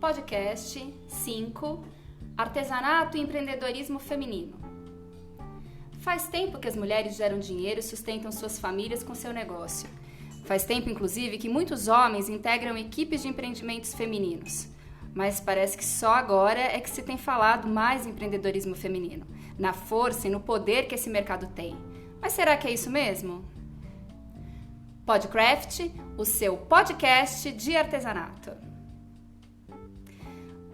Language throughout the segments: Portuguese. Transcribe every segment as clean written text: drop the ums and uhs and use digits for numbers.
podcast 5, Artesanato e Empreendedorismo Feminino. Faz tempo que as mulheres geram dinheiro e sustentam suas famílias com seu negócio. Faz tempo, inclusive, que muitos homens integram equipes de empreendimentos femininos. Mas parece que só agora é que se tem falado mais em empreendedorismo feminino, na força e no poder que esse mercado tem. Mas será que é isso mesmo? Podcraft, o seu podcast de artesanato.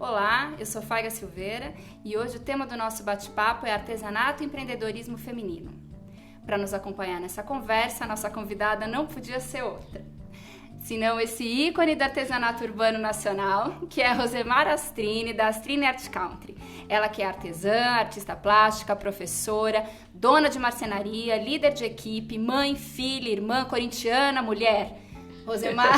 Olá, eu sou Faiga Silveira e hoje o tema do nosso bate-papo é artesanato e empreendedorismo feminino. Para nos acompanhar nessa conversa, a nossa convidada não podia ser outra, senão esse ícone do artesanato urbano nacional, que é a Rosemar Astrini, da Astrini Art Country. Ela que é artesã, artista plástica, professora, dona de marcenaria, líder de equipe, mãe, filha, irmã, corintiana, mulher. Rosemar,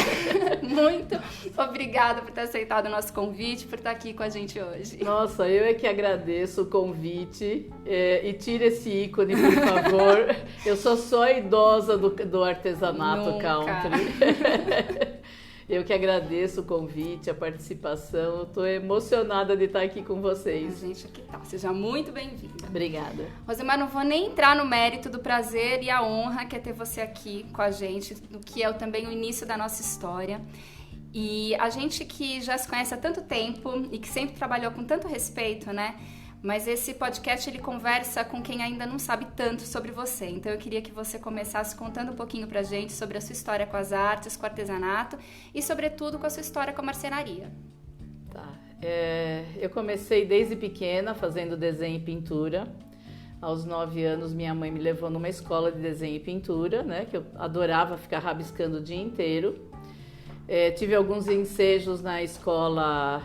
muito obrigada por ter aceitado o nosso convite, por estar aqui com a gente hoje. Nossa, eu é que agradeço o convite e tira esse ícone, por favor. Eu sou só a idosa do artesanato country. Eu que agradeço o convite, a participação. Eu estou emocionada de estar aqui com vocês. A gente aqui tá. Seja muito bem-vinda. Obrigada. Rosemar, não vou nem entrar no mérito do prazer e a honra que é ter você aqui com a gente, do que é também o início da nossa história. E a gente que já se conhece há tanto tempo e que sempre trabalhou com tanto respeito, né? Mas esse podcast, ele conversa com quem ainda não sabe tanto sobre você. Então eu queria que você começasse contando um pouquinho pra gente sobre a sua história com as artes, com o artesanato e, sobretudo, com a sua história com a marcenaria. Tá. Eu comecei desde pequena fazendo desenho e pintura. Aos 9 anos, minha mãe me levou numa escola de desenho e pintura, né? Que eu adorava ficar rabiscando o dia inteiro. Tive alguns ensejos na escola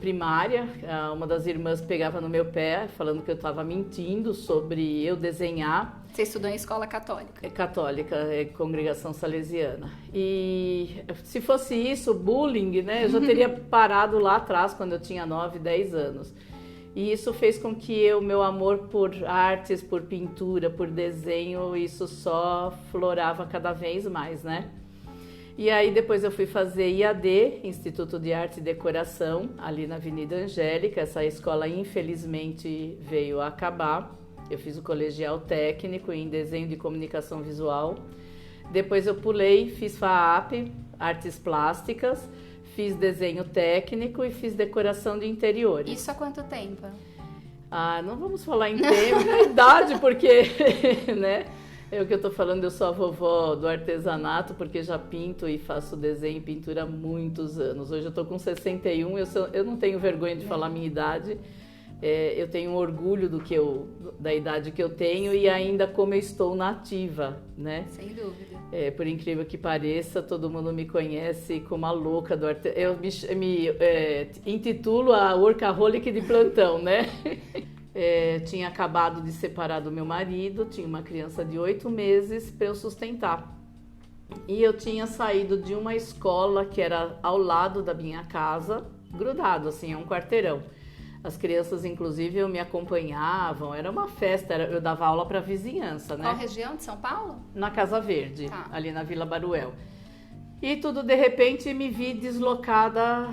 primária. Uma das irmãs pegava no meu pé, falando que eu estava mentindo sobre eu desenhar. Você estudou em escola católica? Católica, congregação salesiana. E se fosse isso, bullying, né? Eu já teria parado lá atrás, quando eu tinha 9, 10 anos. E isso fez com que o meu amor por artes, por pintura, por desenho, isso só florava cada vez mais, né? E aí depois eu fui fazer IAD, Instituto de Arte e Decoração, ali na Avenida Angélica. Essa escola infelizmente veio a acabar. Eu fiz o colegial técnico em desenho de comunicação visual. Depois eu pulei, fiz FAAP, artes plásticas, fiz desenho técnico e fiz decoração de interiores. Isso há quanto tempo? Não vamos falar em tempo, na idade, porque, né? É o que eu tô falando, eu sou a vovó do artesanato, porque já pinto e faço desenho e pintura há muitos anos. Hoje eu tô com 61, eu não tenho vergonha de falar a minha idade. Eu tenho orgulho da idade que eu tenho e ainda como eu estou na ativa, né? Sem dúvida. Por incrível que pareça, todo mundo me conhece como a louca do artesanato. Eu me intitulo a workaholic de plantão, né? Tinha acabado de separar do meu marido, tinha uma criança de 8 meses para eu sustentar. E eu tinha saído de uma escola que era ao lado da minha casa, grudado, assim, um quarteirão. As crianças, inclusive, me acompanhavam, era uma festa, eu dava aula para a vizinhança, né? Qual região de São Paulo? Na Casa Verde, ali na Vila Baruel. E tudo, de repente, me vi deslocada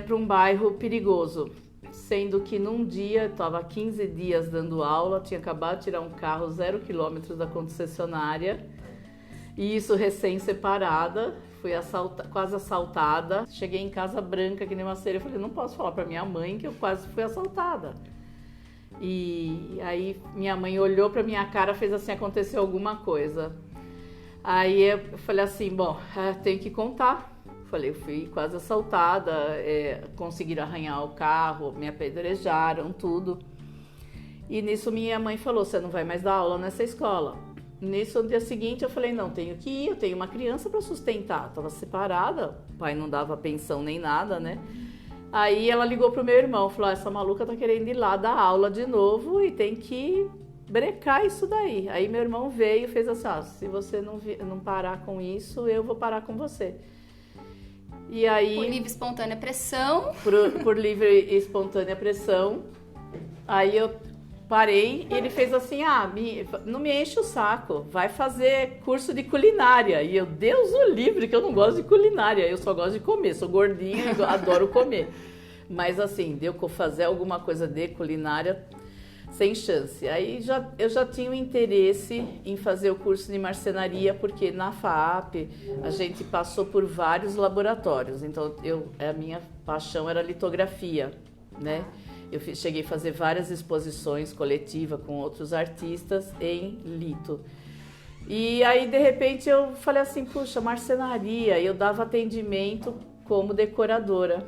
para um bairro perigoso. Sendo que num dia, eu estava 15 dias dando aula, tinha acabado de tirar um carro 0 km da concessionária, e isso recém-separada, fui quase assaltada. Cheguei em casa branca, que nem uma cera, eu falei, não posso falar para minha mãe que eu quase fui assaltada. E aí minha mãe olhou para minha cara, fez assim, aconteceu alguma coisa. Aí eu falei assim, bom, tenho que contar. Falei, eu fui quase assaltada, conseguiram arranhar o carro, me apedrejaram, tudo. E nisso minha mãe falou, você não vai mais dar aula nessa escola. Nisso, no dia seguinte, eu falei, não, tenho que ir, eu tenho uma criança para sustentar. Estava separada, o pai não dava pensão nem nada, né? Aí ela ligou pro meu irmão, falou, essa maluca tá querendo ir lá dar aula de novo e tem que brecar isso daí. Aí meu irmão veio e fez assim, se você não parar com isso, eu vou parar com você. E aí, por livre e espontânea pressão. Por livre e espontânea pressão. Aí eu parei e ele fez assim, não me enche o saco, vai fazer curso de culinária. E eu, Deus o livre, que eu não gosto de culinária, eu só gosto de comer, sou gordinha e adoro comer. Mas assim, deu que eu fazer alguma coisa de culinária, sem chance. Aí eu já tinha um interesse em fazer o curso de marcenaria, porque na FAAP a gente passou por vários laboratórios. Então a minha paixão era litografia, né? Eu cheguei a fazer várias exposições coletivas com outros artistas em lito. E aí, de repente, eu falei assim, puxa, marcenaria. Eu dava atendimento como decoradora.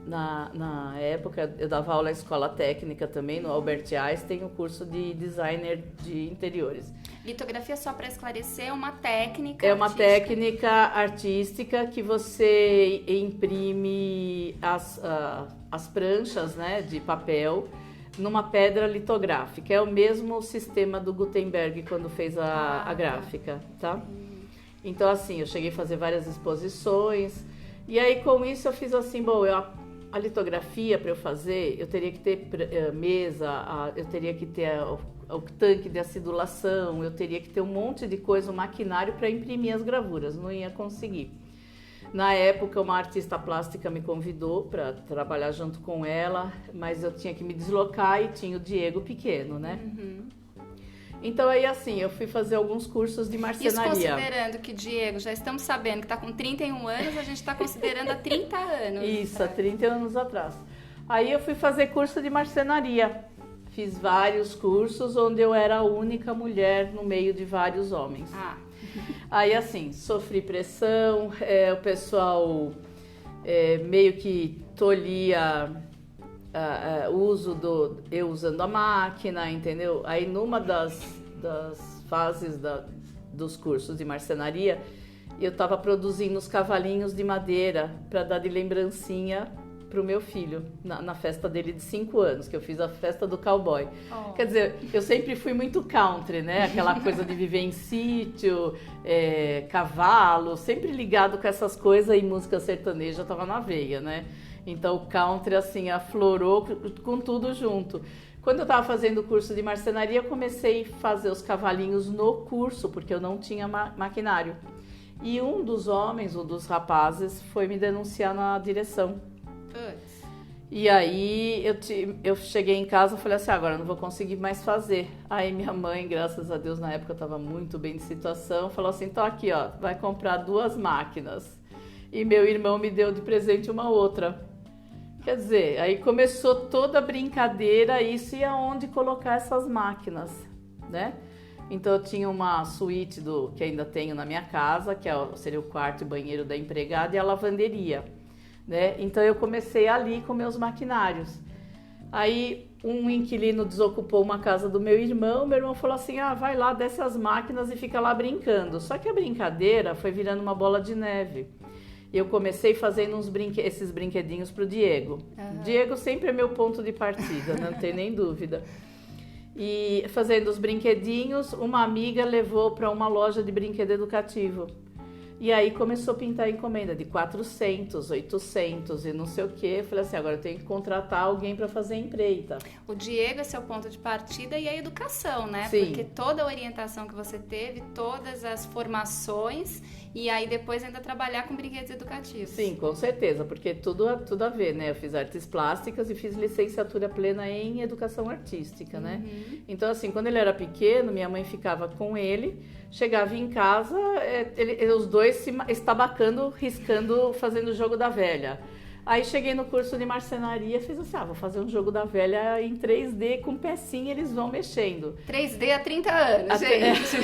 Na época, eu dava aula na escola técnica também, no Albert Einstein, o curso de designer de interiores. Litografia, só para esclarecer, é uma técnica É uma técnica artística que você imprime as pranchas, né, de papel numa pedra litográfica. É o mesmo sistema do Gutenberg quando fez a gráfica, tá? Então, assim, eu cheguei a fazer várias exposições. E aí, com isso, eu fiz assim, bom, a litografia para eu fazer, eu teria que ter mesa, eu teria que ter o tanque de acidulação, eu teria que ter um monte de coisa, um maquinário para imprimir as gravuras, não ia conseguir. Na época, uma artista plástica me convidou para trabalhar junto com ela, mas eu tinha que me deslocar e tinha o Diego pequeno, né? Então aí assim, eu fui fazer alguns cursos de marcenaria. Isso considerando que, Diego, já estamos sabendo que está com 31 anos, a gente está considerando há 30 anos. Isso, há 30 anos atrás. Aí eu fui fazer curso de marcenaria. Fiz vários cursos onde eu era a única mulher no meio de vários homens. Aí assim, sofri pressão, o pessoal meio que tolhia o uso eu usando a máquina, entendeu? Aí numa das fases dos cursos de marcenaria, eu estava produzindo os cavalinhos de madeira para dar de lembrancinha pro meu filho, na festa dele de 5 anos, que eu fiz a festa do cowboy. Quer dizer, eu sempre fui muito country, né? Aquela coisa de viver em sítio, cavalo, sempre ligado com essas coisas, e música sertaneja tava na veia, né? Então o country, assim, aflorou com tudo junto. Quando eu estava fazendo o curso de marcenaria, eu comecei a fazer os cavalinhos no curso, porque eu não tinha maquinário. E um dos homens, um dos rapazes, foi me denunciar na direção. E aí eu cheguei em casa e falei assim, agora eu não vou conseguir mais fazer. Aí minha mãe, graças a Deus, na época estava muito bem de situação, falou assim, então aqui, ó, vai comprar 2 máquinas. E meu irmão me deu de presente uma outra. Quer dizer, aí começou toda a brincadeira, isso e aonde colocar essas máquinas, né? Então eu tinha uma suíte que ainda tenho na minha casa, que seria o quarto e banheiro da empregada, e a lavanderia, né? Então eu comecei ali com meus maquinários. Aí um inquilino desocupou uma casa do meu irmão falou assim, vai lá, desce as máquinas e fica lá brincando. Só que a brincadeira foi virando uma bola de neve. Eu comecei fazendo esses brinquedinhos pro Diego. Diego sempre é meu ponto de partida, não tem nem dúvida. E fazendo os brinquedinhos, uma amiga levou para uma loja de brinquedo educativo. E aí começou a pintar encomenda de 400, 800 e não sei o quê. Eu falei assim, agora eu tenho que contratar alguém para fazer a empreita. O Diego é seu ponto de partida e a educação, né? Sim. Porque toda a orientação que você teve, todas as formações e aí depois ainda trabalhar com brinquedos educativos. Sim, com certeza, porque tudo a ver, né? Eu fiz artes plásticas e fiz licenciatura plena em educação artística, né? Então, assim, quando ele era pequeno, minha mãe ficava com ele, chegava em casa, os dois se estabacando, riscando, fazendo o jogo da velha. Aí cheguei no curso de marcenaria, fiz assim, vou fazer um jogo da velha em 3D, com pecinha, eles vão mexendo. 3D há 30 anos, gente!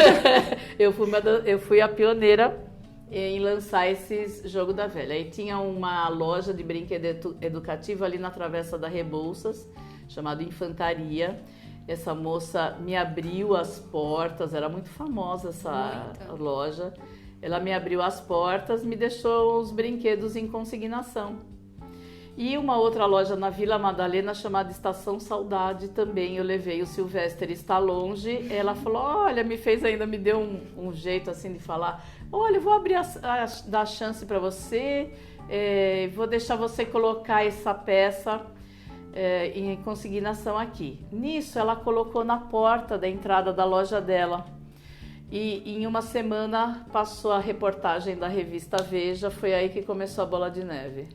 Eu fui a pioneira em lançar esses jogo da velha. Aí tinha uma loja de brinquedo educativo ali na Travessa da Rebouças, chamada Infantaria. Essa moça me abriu as portas, era muito famosa essa loja. Ela me abriu as portas, me deixou os brinquedos em consignação. E uma outra loja na Vila Madalena chamada Estação Saudade também, eu levei o Sylvester Stallone. Ela falou, olha, me deu um jeito assim de falar, olha, eu vou dar chance para você, vou deixar você colocar essa peça em consignação aqui. Nisso ela colocou na porta da entrada da loja dela. E em uma semana passou a reportagem da revista Veja, foi aí que começou a bola de neve.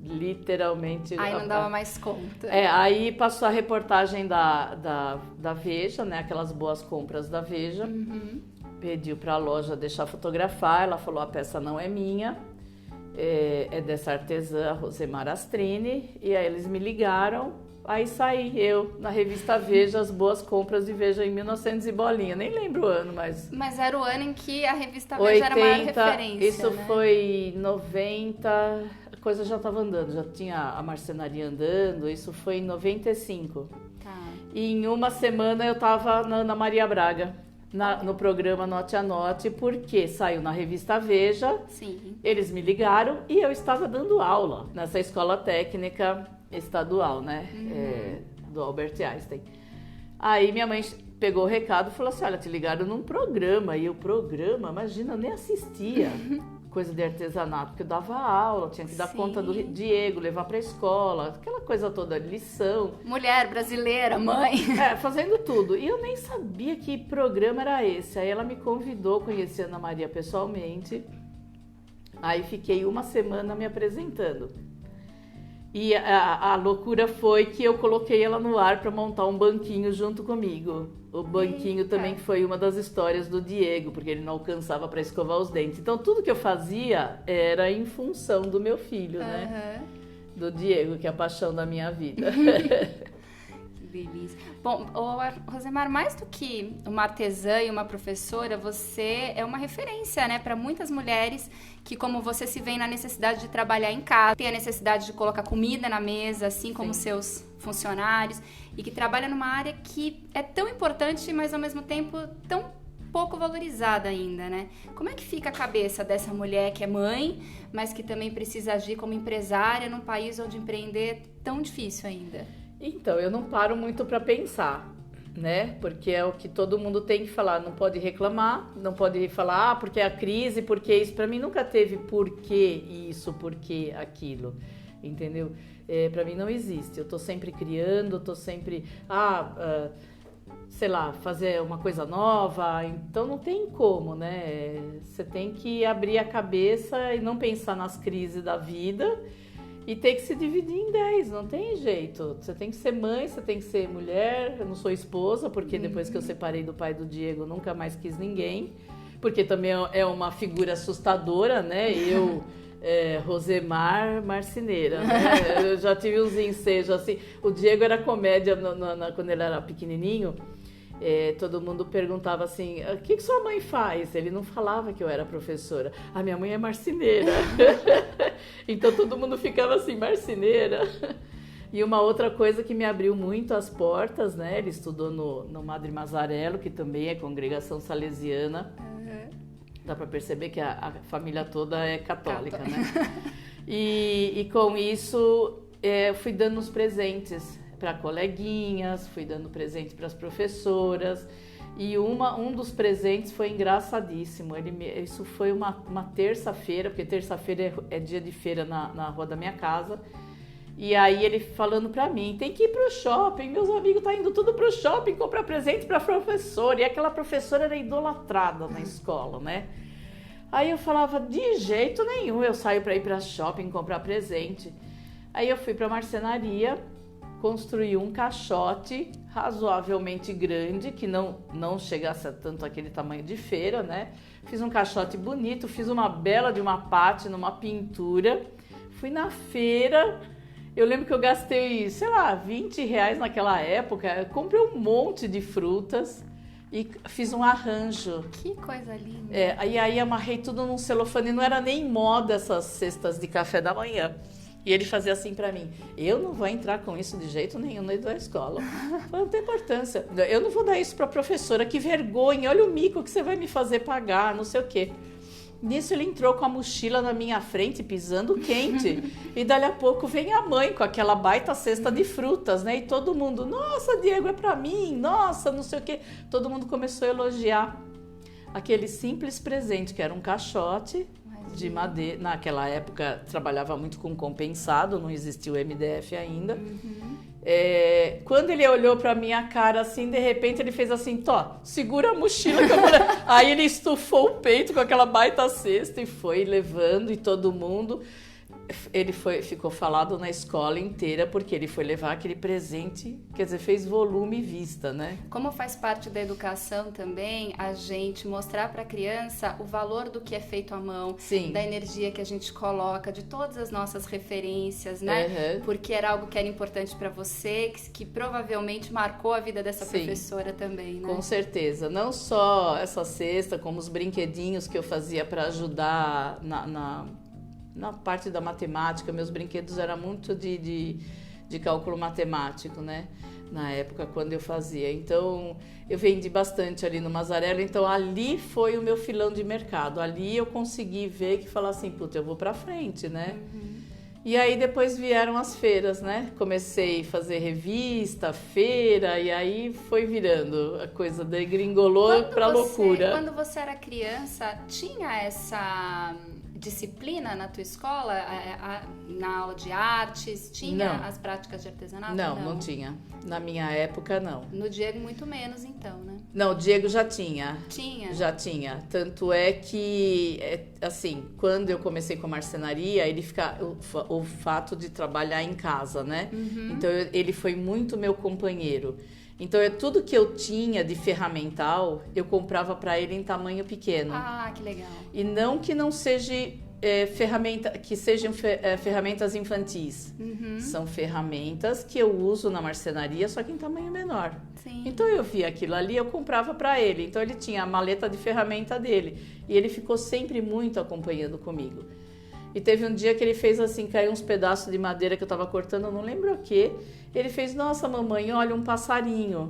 literalmente... Aí não dava mais conta. Aí passou a reportagem da Veja, né? Aquelas boas compras da Veja. Pediu para a loja deixar fotografar, ela falou, a peça não é minha, é dessa artesã Rosemar Astrini, e aí eles me ligaram, aí saí eu na revista Veja, as boas compras de Veja em 1900 e bolinha, nem lembro o ano, mas... Mas era o ano em que a revista Veja era a maior referência, isso, né? Foi 90, a coisa já estava andando, já tinha a marcenaria andando, isso foi em 95. Tá. E em uma semana eu estava na Ana Maria Braga. No programa Note a Note, porque saiu na revista Veja, Sim. Eles me ligaram e eu estava dando aula nessa escola técnica estadual, né, do Albert Einstein. Aí minha mãe pegou o recado e falou assim, olha, te ligaram num programa, e o programa, imagina, eu nem assistia coisa de artesanato, porque eu dava aula, tinha que dar conta do Diego, levar para a escola, aquela coisa toda, lição. Mulher brasileira, mãe. Fazendo tudo. E eu nem sabia que programa era esse. Aí ela me convidou, conheci a Ana Maria pessoalmente. Aí fiquei uma semana me apresentando. E a loucura foi que eu coloquei ela no ar para montar um banquinho junto comigo. O banquinho também foi uma das histórias do Diego, porque ele não alcançava para escovar os dentes. Então tudo que eu fazia era em função do meu filho, né? Do Diego, que é a paixão da minha vida. Que delícia. Bom, Rosemar, mais do que uma artesã e uma professora, você é uma referência, né, para muitas mulheres que, como você, se vê na necessidade de trabalhar em casa, tem a necessidade de colocar comida na mesa, assim como seus funcionários, e que trabalha numa área que é tão importante, mas ao mesmo tempo tão pouco valorizada ainda, né? Como é que fica a cabeça dessa mulher que é mãe, mas que também precisa agir como empresária num país onde empreender é tão difícil ainda? Então, eu não paro muito para pensar, né? Porque é o que todo mundo tem que falar, não pode reclamar, não pode falar, porque é a crise, porque isso. Para mim nunca teve por que isso, por que aquilo, entendeu? Para mim não existe. Eu tô sempre criando, eu tô sempre, sei lá, fazer uma coisa nova, então não tem como, né? Você tem que abrir a cabeça e não pensar nas crises da vida e ter que se dividir em 10, não tem jeito. Você tem que ser mãe, você tem que ser mulher. Eu não sou esposa, porque depois que eu separei do pai do Diego, nunca mais quis ninguém, porque também é uma figura assustadora, né? Eu, Rosemar Marceneira, né? Eu já tive uns ensejos assim. O Diego era comédia quando ele era pequenininho. Todo mundo perguntava assim, o que sua mãe faz? Ele não falava que eu era professora. A minha mãe é marceneira. Então todo mundo ficava assim, marceneira. E uma outra coisa que me abriu muito as portas, né? Ele estudou no Madre Mazzarello, que também é congregação salesiana. Dá para perceber que a família toda é católica, né? E com isso eu fui dando os presentes para coleguinhas, fui dando presente para as professoras, e um dos presentes foi engraçadíssimo. Isso foi uma terça-feira, porque terça-feira é dia de feira na rua da minha casa, e aí ele falando para mim, tem que ir pro shopping, meus amigos tá indo tudo pro shopping comprar presente para professora, e aquela professora era idolatrada na escola, né? Aí eu falava, de jeito nenhum eu saio para ir para shopping comprar presente. Aí eu fui para a marcenaria, construí um caixote razoavelmente grande, que não chegasse a tanto aquele tamanho de feira, né? Fiz um caixote bonito, fiz uma bela de uma pátina, uma pintura. Fui na feira, eu lembro que eu gastei, sei lá, R$20 naquela época. Eu comprei um monte de frutas e fiz um arranjo. Que coisa linda! E aí amarrei tudo num celofane, não era nem moda essas cestas de café da manhã. E ele fazia assim pra mim, eu não vou entrar com isso de jeito nenhum dentro da escola. Não tem importância. Eu não vou dar isso pra professora, que vergonha, olha o mico que você vai me fazer pagar, não sei o quê. Nisso ele entrou com a mochila na minha frente, pisando quente. E dali a pouco vem a mãe com aquela baita cesta de frutas, né? E todo mundo, nossa, Diego, é pra mim, nossa, não sei o quê. Todo mundo começou a elogiar aquele simples presente, que era um caixote de madeira. Naquela época trabalhava muito com compensado, não existia o MDF ainda. Quando ele olhou pra minha cara assim, de repente ele fez assim, Tó, segura a mochila que eu vou levar. Aí ele estufou o peito com aquela baita cesta e foi levando, e todo mundo ficou falado na escola inteira porque ele foi levar aquele presente, quer dizer, fez volume e vista, né? Como faz parte da educação também a gente mostrar para a criança o valor do que é feito à mão, Sim. Da energia que a gente coloca, de todas as nossas referências, né? Porque era algo que era importante para você, que provavelmente marcou a vida dessa professora também, né? Com certeza. Não só essa cesta, como os brinquedinhos que eu fazia para ajudar na parte da matemática. Meus brinquedos eram muito de cálculo matemático, né? Na época, quando eu fazia. Então, eu vendi bastante ali no Mazzarello. Então, ali foi o meu filão de mercado. Ali eu consegui ver que falar assim, puta, eu vou pra frente, né? E aí, depois vieram as feiras, né? Comecei a fazer revista, feira, e aí foi virando. A coisa degringolou pra loucura. Quando você era criança, tinha essa disciplina na tua escola, na aula de artes, tinha as práticas de artesanato? Não tinha. Na minha época, não. No Diego, muito menos, então, né? Não, o Diego já tinha. Tinha? Já tinha. Tanto é que, assim, quando eu comecei com a marcenaria, o fato de trabalhar em casa, né? Então, ele foi muito meu companheiro. Então, tudo que eu tinha de ferramental, eu comprava para ele em tamanho pequeno. Ah, que legal. E não que não seja sejam ferramentas infantis. São ferramentas que eu uso na marcenaria, só que em tamanho menor. Sim. Então, eu via aquilo ali, eu comprava para ele. Então, ele tinha a maleta de ferramenta dele. E ele ficou sempre muito acompanhando comigo. E teve um dia que ele fez assim, caiu uns pedaços de madeira que eu estava cortando, eu não lembro o quê. Ele fez, nossa mamãe, olha um passarinho.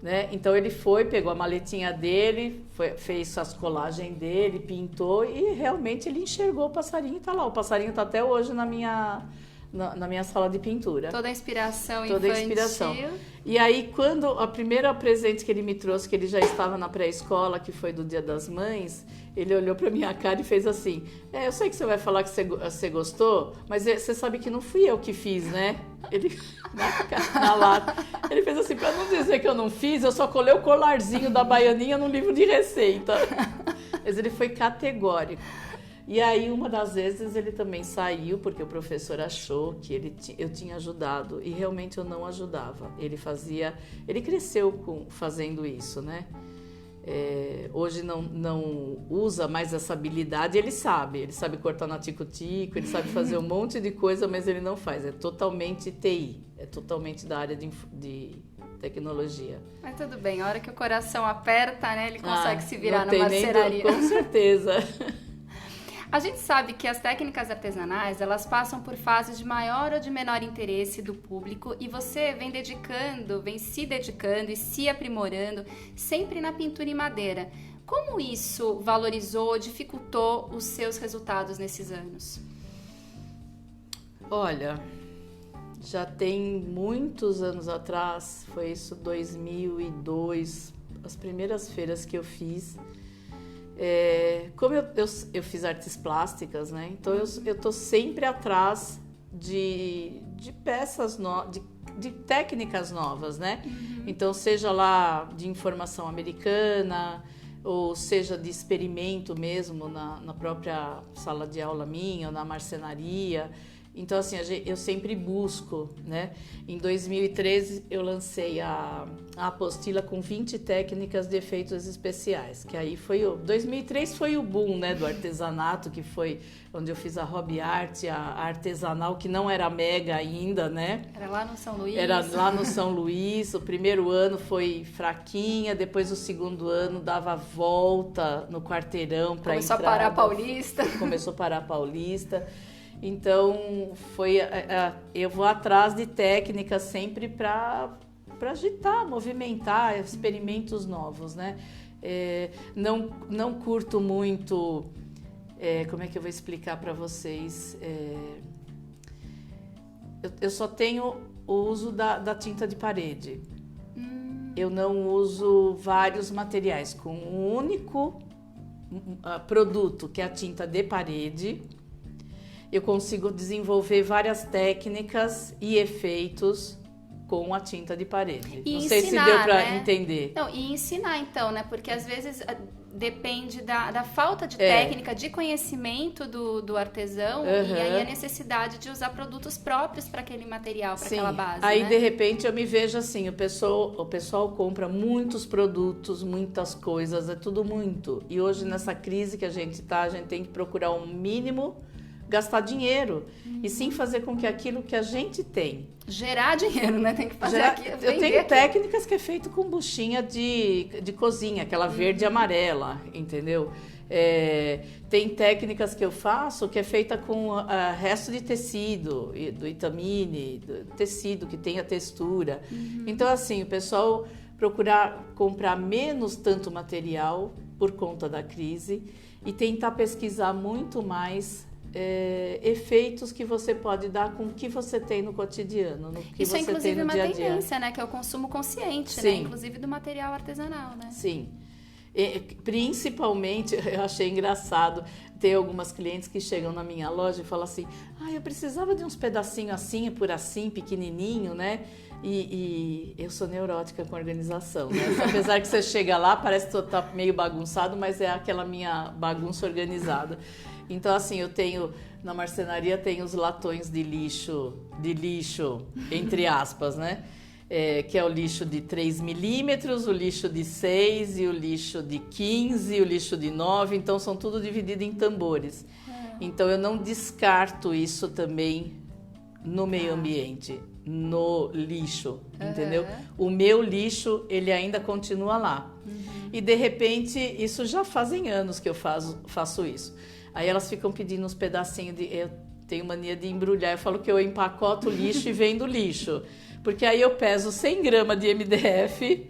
Né? Então ele foi, pegou a maletinha dele, fez as colagens dele, pintou e realmente ele enxergou o passarinho e tá lá. O passarinho tá até hoje na minha sala de pintura. Toda a inspiração Toda infantil. A inspiração. E aí, quando a primeira presente que ele me trouxe, que ele já estava na pré-escola, que foi do Dia das Mães, ele olhou pra minha cara e fez assim, eu sei que você vai falar que você gostou, mas você sabe que não fui eu que fiz, né? Ele, na lata, ele fez assim, pra não dizer que eu não fiz, eu só colei o colarzinho da baianinha no livro de receita. Mas ele foi categórico. E aí, uma das vezes, ele também saiu, porque o professor achou que eu tinha ajudado, e realmente eu não ajudava. Ele cresceu fazendo isso, né? Hoje não usa mais essa habilidade, ele sabe cortar na tico-tico, ele sabe fazer um monte de coisa, mas ele não faz, é totalmente TI, é totalmente da área de tecnologia. Mas tudo bem, a hora que o coração aperta, né, ele consegue se virar na marcenaria. Com certeza. A gente sabe que as técnicas artesanais, elas passam por fases de maior ou de menor interesse do público e você vem se dedicando e se aprimorando sempre na pintura em madeira. Como isso valorizou, dificultou os seus resultados nesses anos? Olha, já tem muitos anos atrás, foi isso 2002, as primeiras feiras que eu fiz. Como eu fiz artes plásticas, né? Então eu tô sempre atrás de peças de técnicas novas, né? Então seja lá de informação americana ou seja de experimento mesmo na própria sala de aula minha ou na marcenaria. Então, assim, eu sempre busco, né? Em 2013, eu lancei a apostila com 20 técnicas de efeitos especiais, que aí 2003 foi o boom, né, do artesanato, que foi onde eu fiz a hobby art, a artesanal, que não era mega ainda, né? Era lá no São Luís. Era lá no São Luís. O primeiro ano foi fraquinha, depois o segundo ano dava volta no quarteirão para entrar. Começou a parar a Paulista. Começou a parar a Paulista. Então, eu vou atrás de técnicas sempre para agitar, movimentar, experimentos novos, né? Não curto muito, como é que eu vou explicar para vocês? Eu só tenho o uso da tinta de parede. Eu não uso vários materiais, com um único produto, que é a tinta de parede. Eu consigo desenvolver várias técnicas e efeitos com a tinta de parede. E não ensinar, sei se deu para né? entender. Não, e ensinar então, né? Porque às vezes depende da falta de técnica, de conhecimento do artesão, e aí a necessidade de usar produtos próprios para aquele material, para aquela base. Aí, né? de repente, eu me vejo assim, o pessoal compra muitos produtos, muitas coisas, é tudo muito. E hoje, nessa crise que a gente tem que procurar um mínimo, gastar dinheiro, e sim fazer com que aquilo que a gente tem... Gerar dinheiro, né? Tem que fazer aquilo. Eu tenho técnicas que é feito com buchinha de cozinha, aquela verde e amarela, entendeu? Tem técnicas que eu faço que é feita com resto de tecido, do Itamine, do tecido que tem a textura. Então, assim, o pessoal procurar comprar menos tanto material por conta da crise e tentar pesquisar muito mais efeitos que você pode dar com o que você tem no cotidiano, no que Isso você é inclusive tem no uma dia a dia. tendência, né? Que é o consumo consciente, né? Inclusive do material artesanal, né? Sim. Principalmente, eu achei engraçado, tem algumas clientes que chegam na minha loja e falam assim, eu precisava de uns pedacinhos assim, por assim, pequenininho, né? E eu sou neurótica com organização, né? Apesar que você chega lá, parece que tá meio bagunçado, mas é aquela minha bagunça organizada. Então, assim, eu tenho, na marcenaria, tem os latões de lixo, entre aspas, né? Que é o lixo de 3 milímetros, o lixo de 6 e o lixo de 15 e o lixo de 9, então são tudo dividido em tambores. Então eu não descarto isso também no meio ambiente, no lixo, entendeu? O meu lixo, ele ainda continua lá. E de repente, isso já fazem anos que eu faço isso. Aí elas ficam pedindo uns pedacinhos eu tenho mania de embrulhar, eu falo que eu empacoto o lixo e vendo lixo. Porque aí eu peso 100 gramas de MDF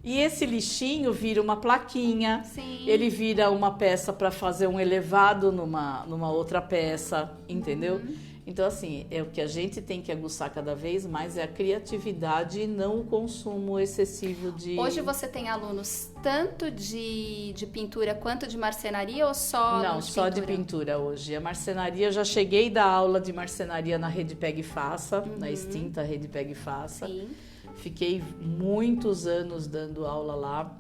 e esse lixinho vira uma plaquinha, ele vira uma peça para fazer um elevado numa outra peça, entendeu? Então, assim, o que a gente tem que aguçar cada vez mais é a criatividade e não o consumo excessivo de... Hoje você tem alunos tanto de pintura quanto de marcenaria ou só Não, só de pintura hoje. A marcenaria, eu já cheguei da aula de marcenaria na Rede Pega e Faça, na extinta Rede Pega e Faça. Sim. Fiquei muitos anos dando aula lá.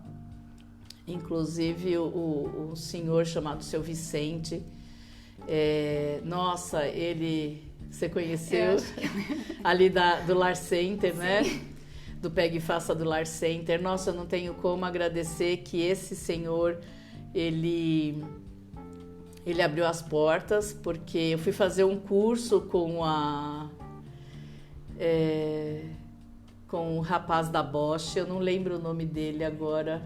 Inclusive, o senhor chamado Seu Vicente... nossa, você conheceu ali do Lar Center, né? Do Pega e Faça do Lar Center. Nossa, eu não tenho como agradecer que esse senhor, ele abriu as portas, porque eu fui fazer um curso com o rapaz da Bosch, eu não lembro o nome dele agora.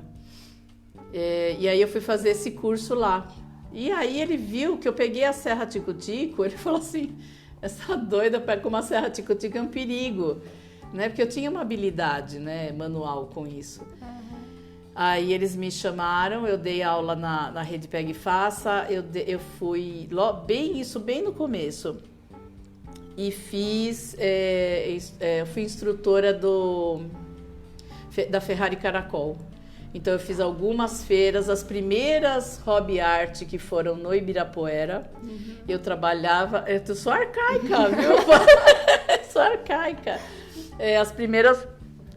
E aí eu fui fazer esse curso lá. E aí ele viu que eu peguei a serra tico-tico, ele falou assim, essa doida pega com uma serra tico-tico é um perigo, né? Porque eu tinha uma habilidade, né, manual com isso. Aí eles me chamaram, eu dei aula na Rede Pega e Faça, eu fui bem no começo. E fui instrutora da Ferrari Caracol. Então eu fiz algumas feiras, as primeiras hobby art que foram no Ibirapuera. Eu trabalhava, eu sou arcaica, viu? Sou arcaica. As primeiras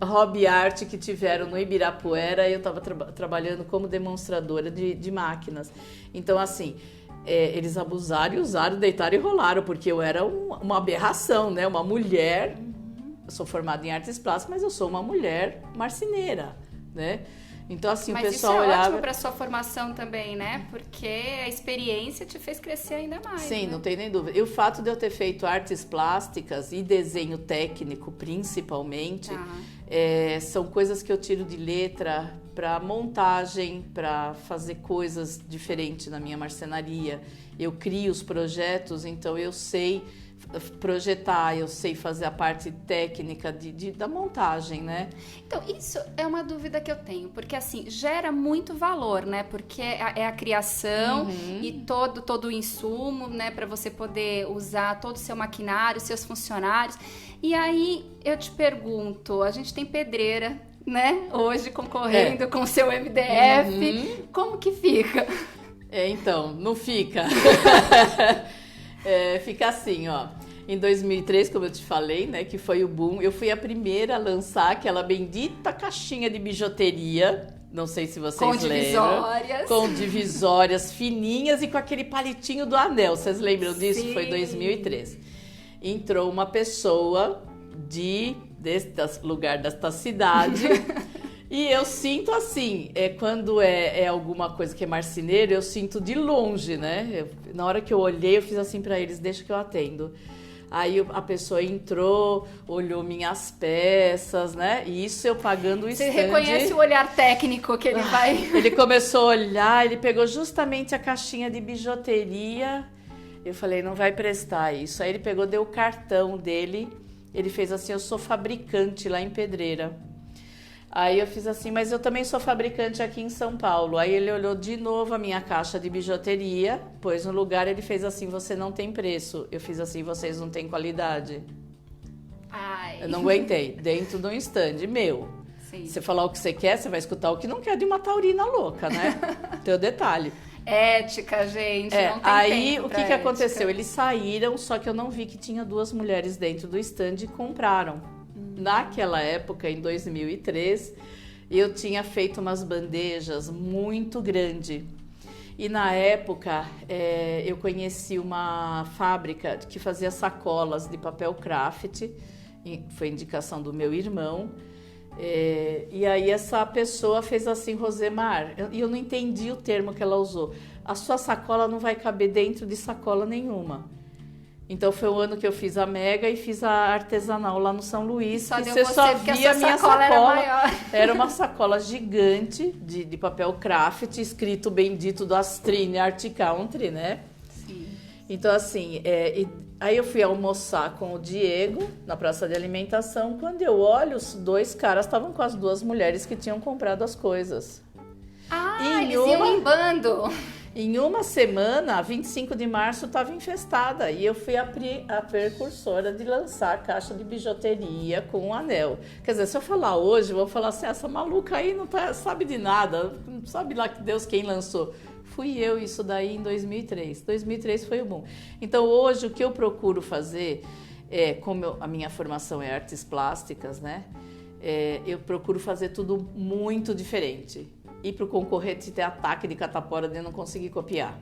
hobby art que tiveram no Ibirapuera, eu estava trabalhando como demonstradora de máquinas. Então, assim, eles abusaram e usaram, deitaram e rolaram, porque eu era uma aberração, né? Uma mulher, eu sou formada em artes plásticas, mas eu sou uma mulher marceneira, né? Então, assim, o pessoal olhava... Mas isso é ótimo para sua formação também, né? Porque a experiência te fez crescer ainda mais. Sim, né? Não tem nem dúvida. E o fato de eu ter feito artes plásticas e desenho técnico, principalmente, são coisas que eu tiro de letra para montagem, para fazer coisas diferentes na minha marcenaria. Eu crio os projetos, então eu sei projetar, eu sei fazer a parte técnica da montagem, né? Então, isso é uma dúvida que eu tenho, porque assim, gera muito valor, né? Porque é a criação e todo o insumo, né? Para você poder usar todo o seu maquinário, seus funcionários. E aí, eu te pergunto, a gente tem pedreira, né? Hoje concorrendo com o seu MDF, como que fica? Então, não fica. Fica assim, ó. Em 2003, como eu te falei, né, que foi o boom, eu fui a primeira a lançar aquela bendita caixinha de bijuteria, não sei se vocês lembram. Com divisórias. Com divisórias fininhas e com aquele palitinho do anel. Vocês lembram disso? Sim. Foi 2013. Entrou uma pessoa deste lugar desta cidade e eu sinto assim, quando é alguma coisa que é marceneiro, eu sinto de longe, né? Na hora que eu olhei, eu fiz assim para eles, deixa que eu atendo. Aí a pessoa entrou, olhou minhas peças, né? E isso eu pagando o stand. Você reconhece o olhar técnico que ele vai... Ele começou a olhar, ele pegou justamente a caixinha de bijuteria. Eu falei, não vai prestar isso. Aí ele pegou, deu o cartão dele. Ele fez assim, eu sou fabricante lá em Pedreira. Aí eu fiz assim, mas eu também sou fabricante aqui em São Paulo. Aí ele olhou de novo a minha caixa de bijuteria, pôs no lugar, ele fez assim, você não tem preço. Eu fiz assim, vocês não têm qualidade. Ai. Eu não aguentei, dentro de um stand meu. Sim. Você falar o que você quer, você vai escutar o que não quer de uma taurina louca, né? Tem o detalhe. Ética, gente, não tem aí tempo o pra que ética. aconteceu? Eles saíram, só que eu não vi que tinha 2 mulheres dentro do stand e compraram. Naquela época, em 2003, eu tinha feito umas bandejas muito grandes. E na época, eu conheci uma fábrica que fazia sacolas de papel craft, foi indicação do meu irmão. E aí essa pessoa fez assim, Rosemar, e eu não entendi o termo que ela usou. A sua sacola não vai caber dentro de sacola nenhuma. Então foi o ano que eu fiz a Mega e fiz a artesanal lá no São Luís. Só e deu você só porque a via sua a minha sacola sacola. era maior. Era uma sacola gigante de papel craft, escrito bendito do Astrine Art Country, né? Sim. Então assim, aí eu fui almoçar com o Diego na praça de alimentação. Quando eu olho, os 2 caras estavam com as 2 mulheres que tinham comprado as coisas. Eles iam em bando. Em uma semana, 25 de março, estava infestada e eu fui a precursora de lançar a caixa de bijuteria com um anel. Quer dizer, se eu falar hoje, eu vou falar assim, essa maluca aí não sabe de nada, não sabe lá que Deus quem lançou. Fui eu, isso daí em 2003. 2003 foi o boom. Então hoje o que eu procuro fazer, como a minha formação é artes plásticas, né? Eu procuro fazer tudo muito diferente. E para o concorrente ter ataque de catapora de não conseguir copiar,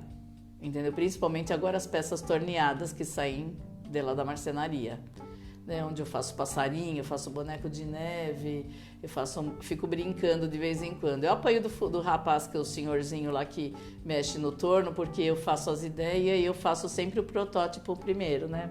entendeu? Principalmente agora as peças torneadas que saem de lá da marcenaria, né? Onde eu faço passarinho, eu faço boneco de neve, fico brincando de vez em quando. Eu apanho do rapaz que é o senhorzinho lá que mexe no torno, porque eu faço as ideias e eu faço sempre o protótipo primeiro, né?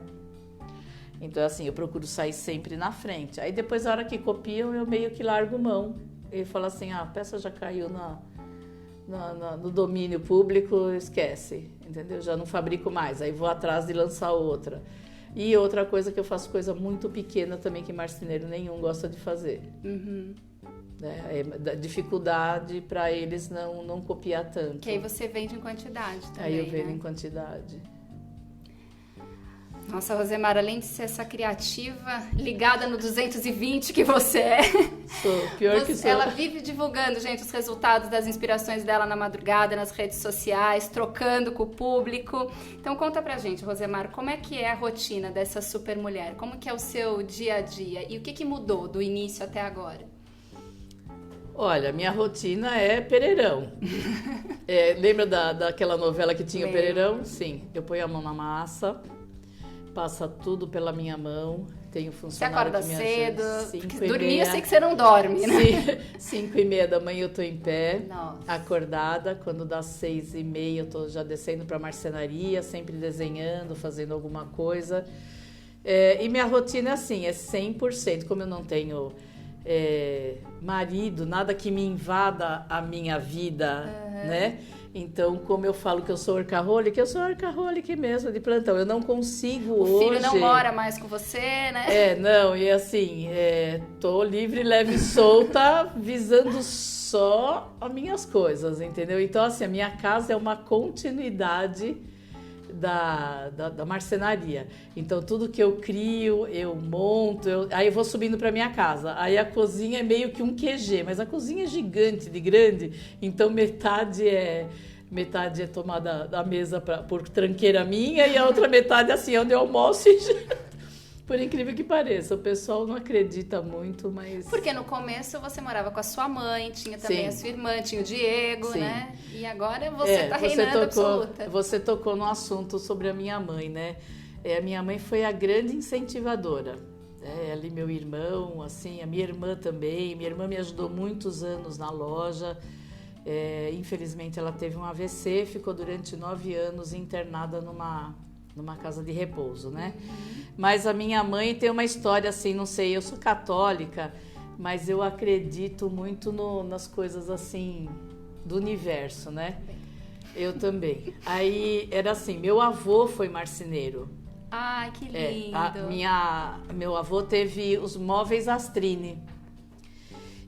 Então assim, eu procuro sair sempre na frente. Aí depois, na hora que copiam, eu meio que largo mão. Ele fala assim, a peça já caiu no domínio público, esquece, entendeu? Já não fabrico mais, aí vou atrás de lançar outra. E outra coisa que eu faço coisa muito pequena também, que marceneiro nenhum gosta de fazer. Uhum. Dificuldade para eles não copiar tanto. Que aí você vende em quantidade também, aí eu vendo, né? em quantidade. Nossa, Rosemar, além de ser essa criativa, ligada no 220 que você é. Sou, pior que sou. Ela vive divulgando, gente, os resultados das inspirações dela na madrugada, nas redes sociais, trocando com o público. Então conta pra gente, Rosemar, como é que é a rotina dessa super mulher? Como que é o seu dia a dia? E o que mudou do início até agora? Olha, minha rotina é Pereirão. Lembra daquela novela que tinha o Pereirão? Sim, eu ponho a mão na massa. Passa tudo pela minha mão. Tenho funcionário que me ajuda. Você acorda cedo? Dormir eu sei que você não dorme, né? 5h30 da manhã eu tô em pé, Nossa. acordada. Quando dá 6h30 eu tô já descendo pra marcenaria, sempre desenhando, fazendo alguma coisa. E minha rotina é assim, é 100%. Como eu não tenho marido, nada que me invada a minha vida, né? Então, como eu falo que eu sou workaholic, eu sou workaholic mesmo, de plantão. Eu não consigo hoje... O filho não mora mais com você, né? Não, e assim, tô livre, leve e solta, visando só as minhas coisas, entendeu? Então, assim, a minha casa é uma continuidade da marcenaria. Então, tudo que eu crio, eu monto, aí eu vou subindo para minha casa. Aí a cozinha é meio que um QG, mas a cozinha é gigante, de grande, então metade é metade é tomada da mesa por tranqueira minha e a outra metade assim, onde eu almoço por incrível que pareça, o pessoal não acredita muito, mas... Porque no começo você morava com a sua mãe, tinha também a sua irmã, tinha o Diego, né? E agora você tá reinando absoluta. Você tocou no assunto sobre a minha mãe, né? A minha mãe foi a grande incentivadora. Ela e meu irmão, assim, a minha irmã também. Minha irmã me ajudou muitos anos na loja. Infelizmente ela teve um AVC, ficou durante 9 anos internada numa casa de repouso, né? Mas a minha mãe tem uma história assim, não sei, eu sou católica, mas eu acredito muito nas coisas assim do universo, né? Eu também. Aí era assim, meu avô foi marceneiro. Ai, que lindo! Meu avô teve os móveis Astrini.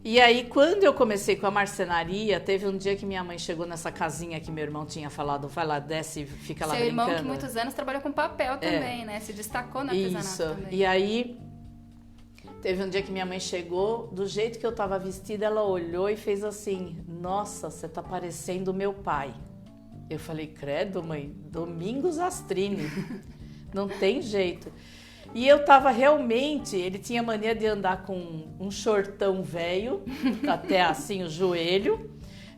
E aí, quando eu comecei com a marcenaria, teve um dia que minha mãe chegou nessa casinha que meu irmão tinha falado, vai lá, desce, fica lá brincando. Seu irmão que muitos anos trabalhou com papel também, né? Se destacou no artesanato também. E aí, teve um dia que minha mãe chegou, do jeito que eu tava vestida, ela olhou e fez assim, nossa, você tá parecendo o meu pai. Eu falei, credo, mãe, Domingos Astrini, não tem jeito. E eu tava realmente, ele tinha mania de andar com um shortão velho, até assim o joelho,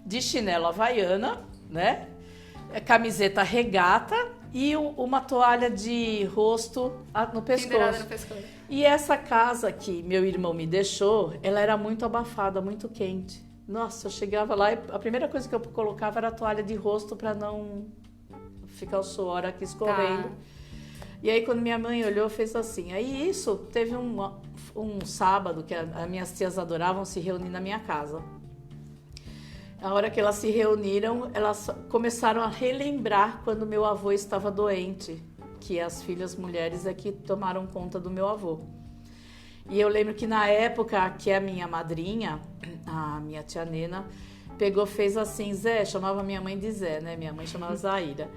de chinelo havaiana, né? Camiseta regata e uma toalha de rosto no pescoço. No pescoço. E essa casa que meu irmão me deixou, ela era muito abafada, muito quente. Nossa, eu chegava lá e a primeira coisa que eu colocava era a toalha de rosto para não ficar o suor aqui escorrendo. Tá. E aí, quando minha mãe olhou, fez assim. Aí, isso, teve um sábado que as minhas tias adoravam se reunir na minha casa. A hora que elas se reuniram, elas começaram a relembrar quando meu avô estava doente, que as filhas mulheres é que tomaram conta do meu avô. E eu lembro que na época que a minha madrinha, a minha tia Nena, fez assim, Zé, chamava minha mãe de Zé, né? Minha mãe chamava Zaira.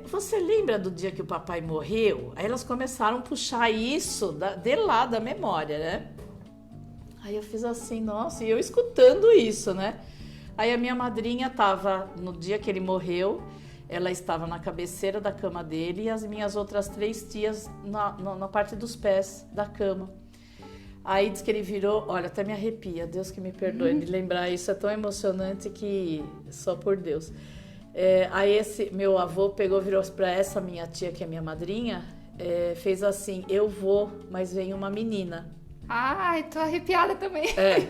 Você lembra do dia que o papai morreu? Aí elas começaram a puxar isso de lá da memória, né? Aí eu fiz assim, nossa, e eu escutando isso, né? Aí a minha madrinha estava, no dia que ele morreu, ela estava na cabeceira da cama dele e as minhas outras 3 tias na parte dos pés da cama. Aí diz que ele virou, olha, até me arrepia, Deus que me perdoe de lembrar isso, é tão emocionante que só por Deus. Aí esse meu avô virou para essa minha tia, que é minha madrinha, fez assim, eu vou, mas vem uma menina. Ai, tô arrepiada também.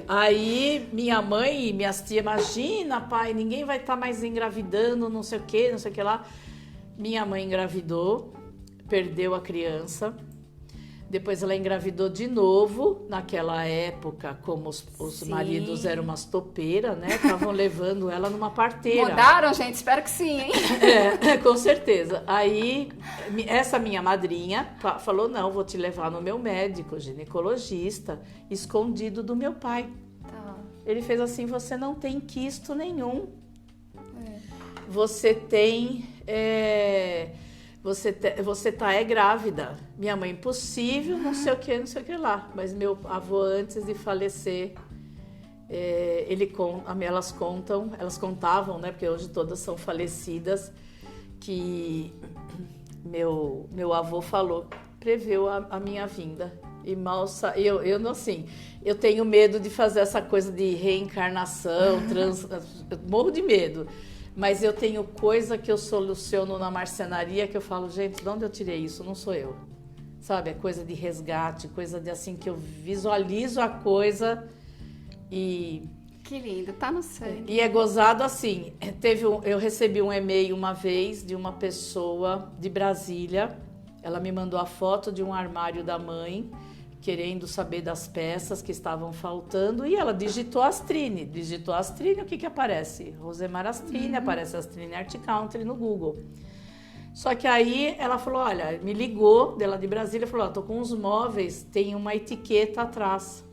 Aí minha mãe e minhas tias, imagina, pai, ninguém vai estar mais engravidando, não sei o que lá. Minha mãe engravidou, perdeu a criança. Depois ela engravidou de novo, naquela época, como os maridos eram umas topeiras, né? Estavam levando ela numa parteira. Mudaram, gente? Espero que sim, hein? Com certeza. Aí, essa minha madrinha falou, não, vou te levar no meu médico, ginecologista, escondido do meu pai. Tá. Ele fez assim, você não tem quisto nenhum. Você tem... Você grávida. Minha mãe, impossível, não sei o que lá. Mas meu avô, antes de falecer, elas contavam, né? Porque hoje todas são falecidas, que meu avô preveu a minha vinda. E mal eu não assim, eu tenho medo de fazer essa coisa de reencarnação, eu morro de medo. Mas eu tenho coisa que eu soluciono na marcenaria que eu falo, gente, de onde eu tirei isso? Não sou eu. Sabe? É coisa de resgate, coisa de assim, que eu visualizo a coisa e... Que lindo, tá no sangue. E é gozado assim. Eu recebi um e-mail uma vez de uma pessoa de Brasília. Ela me mandou a foto de um armário da mãe, querendo saber das peças que estavam faltando, e ela digitou Astrini. O que aparece? Rosemar Astrini, aparece Astrini Art Country no Google. Só que aí ela falou, olha, me ligou dela de Brasília, falou, tô com uns móveis, tem uma etiqueta atrás,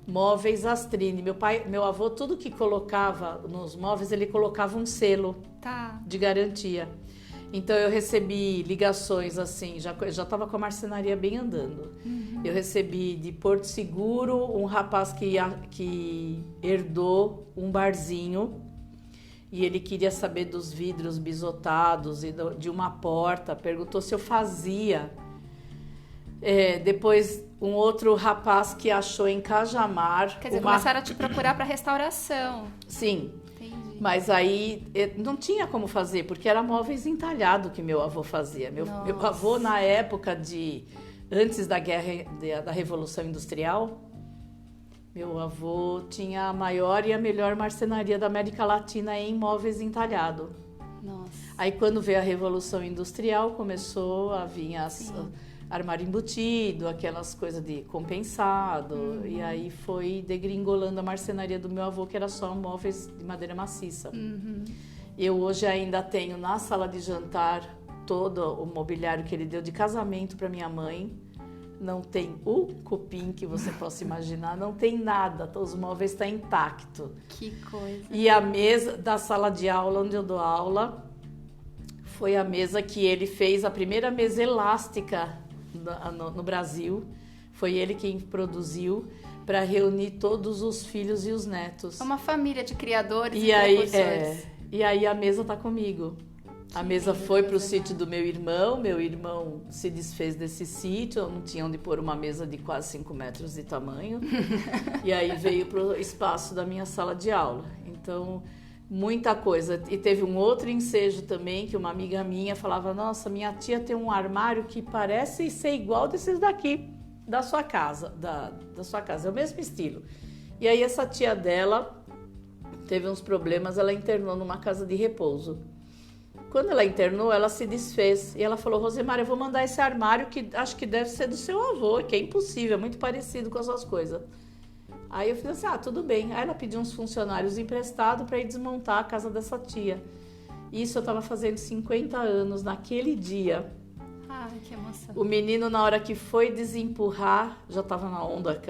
móveis Astrini. Meu avô, tudo que colocava nos móveis, ele colocava um selo de garantia. Então eu recebi ligações assim, já estava com a marcenaria bem andando. Eu recebi de Porto Seguro um rapaz que herdou um barzinho e ele queria saber dos vidros bisotados e de uma porta, perguntou se eu fazia. Depois um outro rapaz que achou em Cajamar... Quer dizer, começaram a te procurar para restauração. Sim. Entendi. Mas aí não tinha como fazer, porque era móveis entalhado que meu avô fazia. Meu avô, na época antes da guerra, da Revolução Industrial, meu avô tinha a maior e a melhor marcenaria da América Latina em móveis entalhado. Nossa. Aí quando veio a Revolução Industrial, começou a vir armário embutido, aquelas coisas de compensado, e aí foi degringolando a marcenaria do meu avô, que era só móveis de madeira maciça. Eu hoje ainda tenho na sala de jantar todo o mobiliário que ele deu de casamento para minha mãe. Não tem o cupim que você possa imaginar, não tem nada, os móveis estão intactos. Que coisa. E a mesa da sala de aula, onde eu dou aula, foi a mesa que ele fez, a primeira mesa elástica no Brasil. Foi ele quem produziu para reunir todos os filhos e os netos. É uma família de criadores e precursores. E aí a mesa está comigo. A mesa foi para o sítio do meu irmão se desfez desse sítio, eu não tinha onde pôr uma mesa de quase 5 metros de tamanho, e aí veio para o espaço da minha sala de aula. Então, muita coisa. E teve um outro ensejo também, que uma amiga minha falava, nossa, minha tia tem um armário que parece ser igual desses daqui, da sua casa, da sua casa, é o mesmo estilo. E aí essa tia dela teve uns problemas, ela internou numa casa de repouso. Quando ela internou, ela se desfez. E ela falou, Rosemary, eu vou mandar esse armário que acho que deve ser do seu avô, que é impossível, é muito parecido com as suas coisas. Aí eu fiz assim, tudo bem. Aí ela pediu uns funcionários emprestados para ir desmontar a casa dessa tia. Isso eu estava fazendo 50 anos naquele dia. Ai, que emoção. O menino, na hora que foi desempurrar, já estava na onda,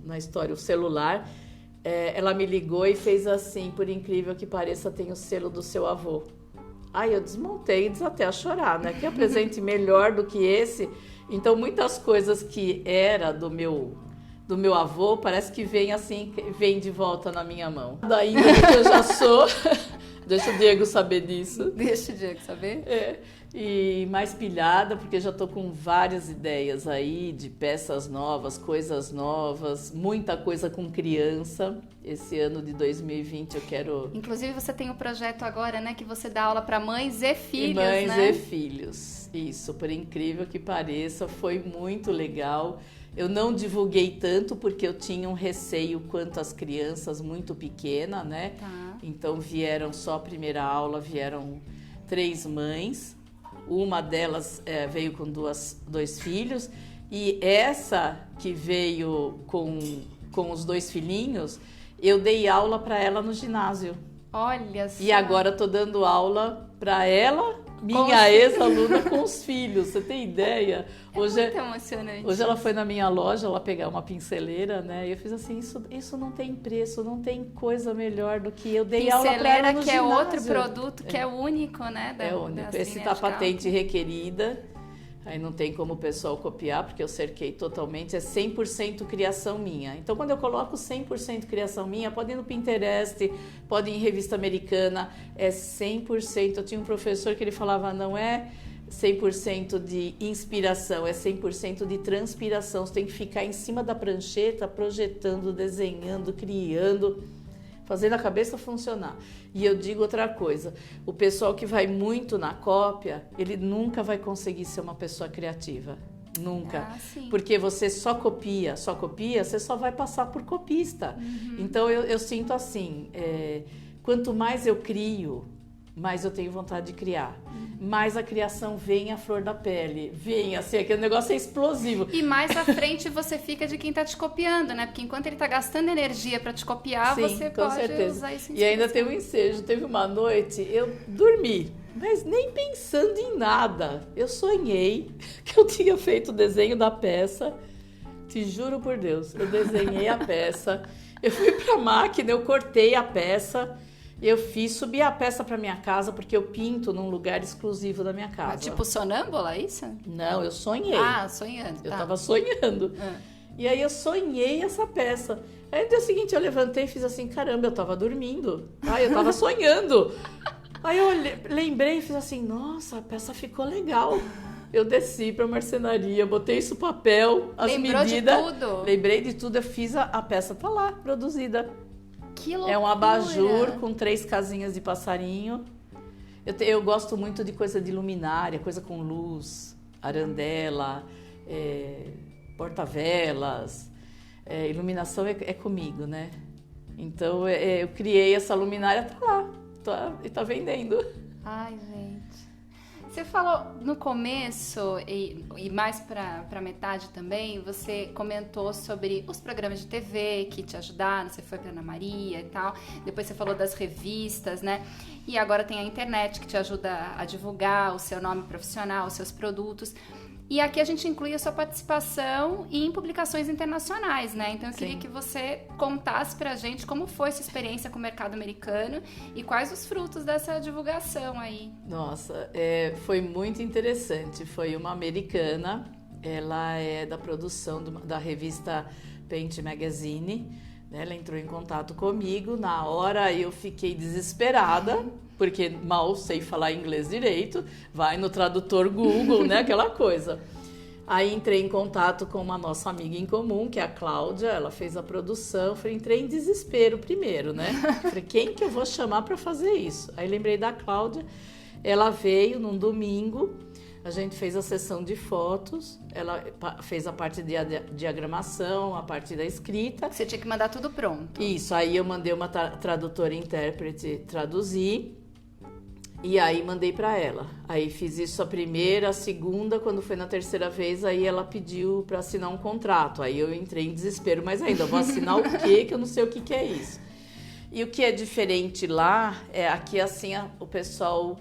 na história, o celular. Ela me ligou e fez assim, por incrível que pareça, tem o selo do seu avô. Aí eu desmontei e desatei a chorar, né? Que é presente melhor do que esse. Então, muitas coisas que era do meu avô, parece que vem de volta na minha mão. Ainda que eu já sou... Deixa o Diego saber disso. Deixa o Diego saber. E mais pilhada, porque já tô com várias ideias aí de peças novas, coisas novas, muita coisa com criança. Esse ano de 2020 eu quero... Inclusive você tem um projeto agora, né, que você dá aula para mães e filhos, né? Mães e filhos, isso, por incrível que pareça, foi muito legal. Eu não divulguei tanto porque eu tinha um receio quanto às crianças muito pequenas, né? Tá. Então vieram só a primeira aula, vieram 3 mães. Uma delas veio com dois filhos, e essa que veio com os 2 filhinhos, eu dei aula para ela no ginásio. Olha só. E agora estou dando aula para ela, minha ex-aluna, com os filhos. Você tem ideia? Hoje muito emocionante. Hoje ela foi na minha loja, ela pegar uma pinceleira, né? E eu fiz assim, isso não tem preço, não tem coisa melhor do que eu dei aula para ela no ginásio. Pinceleira, que é outro produto que é único, né? É único. Esse tá patente requerida. Aí não tem como o pessoal copiar, porque eu cerquei totalmente, é 100% criação minha. Então, quando eu coloco 100% criação minha, pode ir no Pinterest, pode ir em revista americana, é 100%. Eu tinha um professor que ele falava, não é 100% de inspiração, é 100% de transpiração. Você tem que ficar em cima da prancheta, projetando, desenhando, criando, fazendo a cabeça funcionar. E eu digo outra coisa, o pessoal que vai muito na cópia, ele nunca vai conseguir ser uma pessoa criativa. Nunca. Porque você só copia, você só vai passar por copista. Então eu sinto assim, quanto mais eu crio, mais eu tenho vontade de criar. Mais a criação vem à flor da pele. Vem, assim, aquele negócio é explosivo. E mais à frente você fica de quem tá te copiando, né? Porque enquanto ele tá gastando energia para te copiar, sim, você com pode certeza. usar isso em E ainda tem um ensejo. Teve uma noite, eu dormi, mas nem pensando em nada. Eu sonhei que eu tinha feito o desenho da peça. Te juro por Deus, eu desenhei a peça. Eu fui pra máquina, eu cortei a peça. Eu subi a peça para minha casa, porque eu pinto num lugar exclusivo da minha casa. Tipo sonâmbula, isso? Não, eu sonhei. Sonhando. Eu tava sonhando. E aí eu sonhei essa peça. Aí no dia seguinte eu levantei e fiz assim, caramba, eu tava dormindo. Eu tava sonhando. Aí eu lembrei e fiz assim, nossa, a peça ficou legal. Eu desci pra marcenaria, botei isso no papel, as medidas. Lembrou de tudo? Lembrei de tudo, eu fiz a peça, tá lá, produzida. Que loucura! É um abajur com 3 casinhas de passarinho. Eu gosto muito de coisa de luminária, coisa com luz, arandela, porta-velas. Iluminação é comigo, né? Então eu criei essa luminária, tá lá, e tá vendendo. Ai, gente. Você falou no começo, e mais para metade também, você comentou sobre os programas de TV que te ajudaram, você foi para Ana Maria e tal, depois você falou das revistas, né? E agora tem a internet que te ajuda a divulgar o seu nome profissional, os seus produtos. E aqui a gente inclui a sua participação em publicações internacionais, né? Então eu queria que você contasse pra gente como foi sua experiência com o mercado americano e quais os frutos dessa divulgação aí. Nossa, foi muito interessante. Foi uma americana, ela é da produção da revista Paint Magazine, né? Ela entrou em contato comigo, na hora eu fiquei desesperada, porque mal sei falar inglês direito, vai no tradutor Google, né, aquela coisa. Aí entrei em contato com uma nossa amiga em comum, que é a Cláudia, ela fez a produção, entrei em desespero primeiro, né? Falei, quem que eu vou chamar para fazer isso? Aí lembrei da Cláudia, ela veio num domingo, a gente fez a sessão de fotos, ela fez a parte de diagramação, a parte da escrita. Você tinha que mandar tudo pronto. Isso, aí eu mandei uma tradutora e intérprete traduzir. E aí mandei para ela. Aí fiz isso a primeira, a segunda, quando foi na terceira vez, aí ela pediu para assinar um contrato. Aí eu entrei em desespero, mas ainda vou assinar o quê? Que eu não sei o que é isso. E o que é diferente lá, aqui assim o pessoal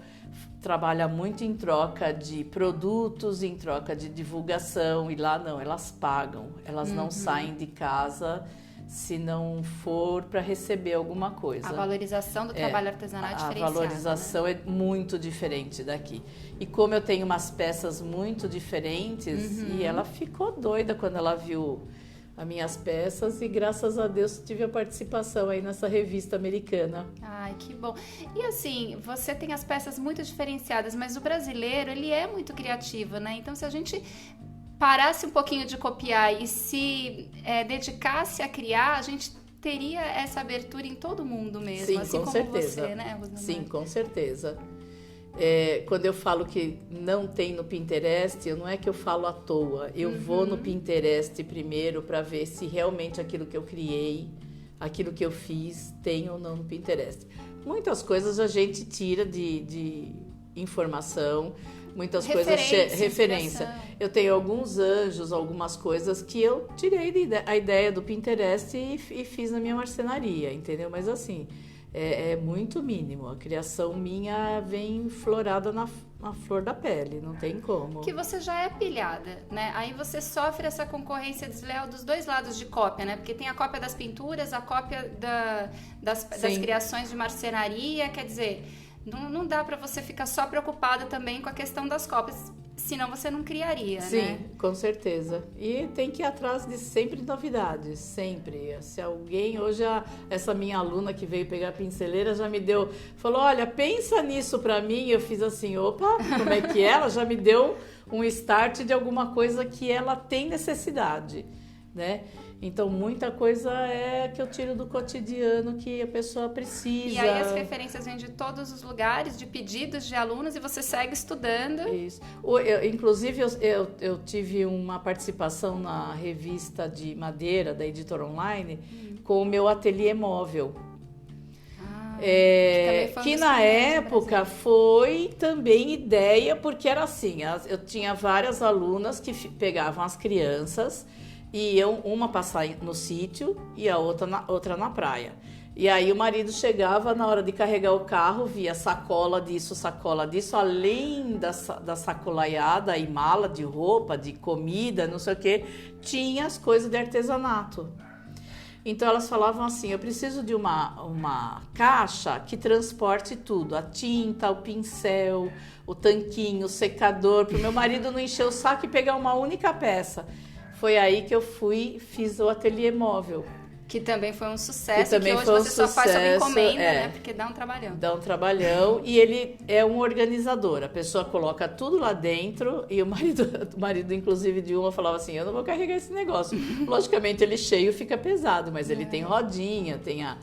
trabalha muito em troca de produtos, em troca de divulgação, e lá não, elas pagam. Elas não saem de casa se não for para receber alguma coisa. A valorização do trabalho artesanal é diferenciada. A valorização, né? É muito diferente daqui. E como eu tenho umas peças muito diferentes, e ela ficou doida quando ela viu as minhas peças, e graças a Deus tive a participação aí nessa revista americana. Ai, que bom. E assim, você tem as peças muito diferenciadas, mas o brasileiro, ele é muito criativo, né? Então, se a gente parasse um pouquinho de copiar e se dedicasse a criar, a gente teria essa abertura em todo mundo mesmo. Sim, assim com como certeza. Você, né, Rosamar? Sim, com certeza. Quando eu falo que não tem no Pinterest, não é que eu falo à toa. Eu vou no Pinterest primeiro para ver se realmente aquilo que eu criei, aquilo que eu fiz, tem ou não no Pinterest. Muitas coisas a gente tira de informação, muitas coisas referência. Eu tenho alguns anjos, algumas coisas que eu tirei a ideia do Pinterest e fiz na minha marcenaria, entendeu? Mas assim, é muito mínimo. A criação minha vem florada na flor da pele, não tem como. Que você já é pilhada, né? Aí você sofre essa concorrência desleal dos dois lados de cópia, né? Porque tem a cópia das pinturas, a cópia das criações de marcenaria, quer dizer, não dá para você ficar só preocupada também com a questão das cópias, senão você não criaria, Sim, né? Sim, com certeza. E tem que ir atrás de sempre novidades, sempre. Se alguém, hoje essa minha aluna que veio pegar a pinceleira já me falou, olha, pensa nisso pra mim. Eu fiz assim, opa, como é que é? Ela já me deu um start de alguma coisa que ela tem necessidade, né? Então, muita coisa que eu tiro do cotidiano que a pessoa precisa. E aí as referências vêm de todos os lugares, de pedidos de alunos, e você segue estudando. Isso. Inclusive, eu tive uma participação na revista de madeira da Editora Online com o meu ateliê móvel. Que na época foi também ideia, porque era assim, eu tinha várias alunas que pegavam as crianças e iam uma passar no sítio e a outra na praia. E aí o marido chegava na hora de carregar o carro, via sacola disso, além da sacolaiada e mala de roupa, de comida, não sei o que, tinha as coisas de artesanato. Então elas falavam assim, eu preciso de uma caixa que transporte tudo, a tinta, o pincel, o tanquinho, o secador, para o meu marido não encher o saco e pegar uma única peça. foi aí que eu fiz o ateliê móvel. Que também foi um sucesso, que hoje você só faz sob encomenda, né? Porque dá um trabalhão. Dá um trabalhão e ele é um organizador. A pessoa coloca tudo lá dentro e o marido inclusive de uma, falava assim, eu não vou carregar esse negócio. Logicamente, ele cheio fica pesado, mas ele tem rodinha, tem a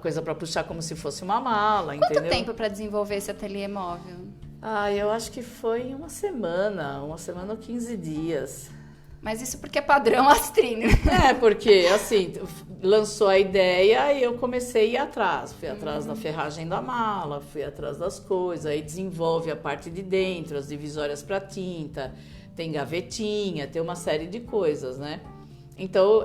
coisa para puxar como se fosse uma mala, entendeu? Quanto tempo para desenvolver esse ateliê móvel? Eu acho que foi uma semana ou 15 dias. Mas isso porque é padrão Astrine. Porque assim, lançou a ideia e eu comecei a ir atrás. Fui atrás da ferragem da mala, fui atrás das coisas, aí desenvolve a parte de dentro, as divisórias para tinta, tem gavetinha, tem uma série de coisas, né? Então,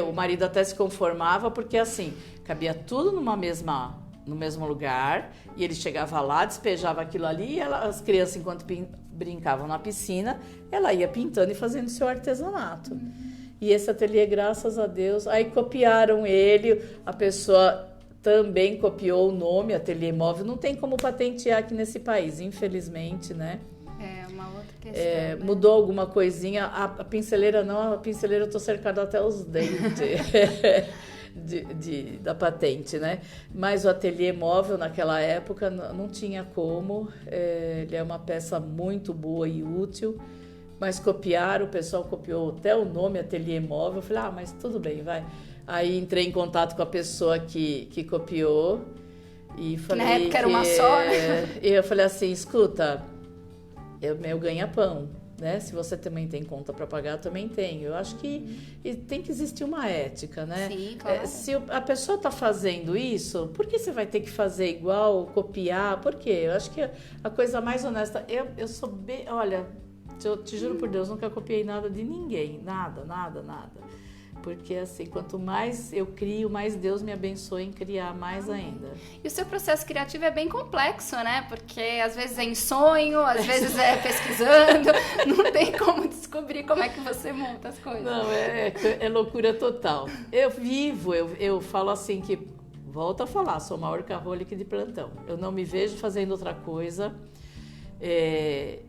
o marido até se conformava porque assim, cabia tudo no mesmo lugar, e ele chegava lá, despejava aquilo ali, e as crianças, enquanto brincavam na piscina, ela ia pintando e fazendo seu artesanato. E esse ateliê, graças a Deus, aí copiaram ele, a pessoa também copiou o nome, ateliê móvel, não tem como patentear aqui nesse país, infelizmente, né? É uma outra questão. Né? Mudou alguma coisinha, a pinceleira não, a pinceleira eu tô cercada até os dentes. Da patente, né? Mas o ateliê móvel naquela época não tinha como, ele é uma peça muito boa e útil, mas o pessoal copiou até o nome ateliê móvel. Eu falei, mas tudo bem, vai. Aí entrei em contato com a pessoa que copiou e falei na época era uma só, né? E eu falei assim, escuta, meu ganha-pão, né? Se você também tem conta para pagar, eu também tenho. Eu acho que tem que existir uma ética, né? Sim, claro. Se a pessoa está fazendo isso, por que você vai ter que fazer igual, copiar? Por quê? Eu acho que a coisa mais honesta... Eu sou bem... Olha, eu te juro por Deus, nunca copiei nada de ninguém. Nada. Porque assim, quanto mais eu crio, mais Deus me abençoa em criar mais ainda. E o seu processo criativo é bem complexo, né? Porque às vezes é em sonho, às vezes é pesquisando, não tem como descobrir como é que você monta as coisas. Não, é loucura total. Eu falo assim que, volto a falar, sou uma workaholic de plantão. Eu não me vejo fazendo outra coisa.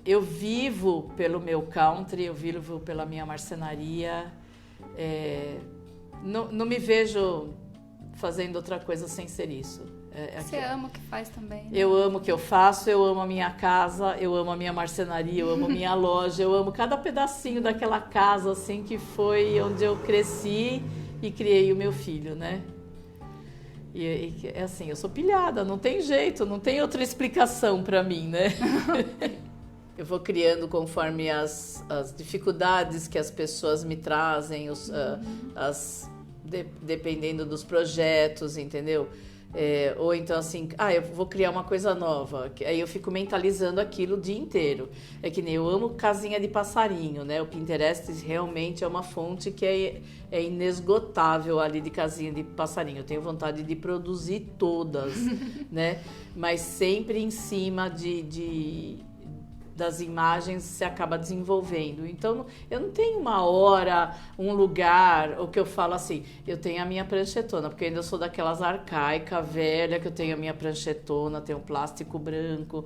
Eu vivo pelo meu country, eu vivo pela minha marcenaria. Não me vejo fazendo outra coisa sem ser isso. Você ama o que faz também, né? Eu amo o que eu faço, eu amo a minha casa, eu amo a minha marcenaria, eu amo a minha loja, eu amo cada pedacinho daquela casa, assim, que foi onde eu cresci e criei o meu filho, né? E assim, eu sou pilhada, não tem jeito, não tem outra explicação para mim, né? Eu vou criando conforme as dificuldades que as pessoas me trazem, dependendo dos projetos, entendeu? Ou então assim, eu vou criar uma coisa nova, aí eu fico mentalizando aquilo o dia inteiro. É que nem eu amo casinha de passarinho, né? O Pinterest realmente é uma fonte que é inesgotável ali de casinha de passarinho. Eu tenho vontade de produzir todas, né? Mas sempre em cima das imagens se acaba desenvolvendo. Então, eu não tenho uma hora, um lugar, o que eu falo assim, eu tenho a minha pranchetona, porque eu ainda sou daquelas arcaica, velha, que eu tenho a minha pranchetona, tenho um plástico branco.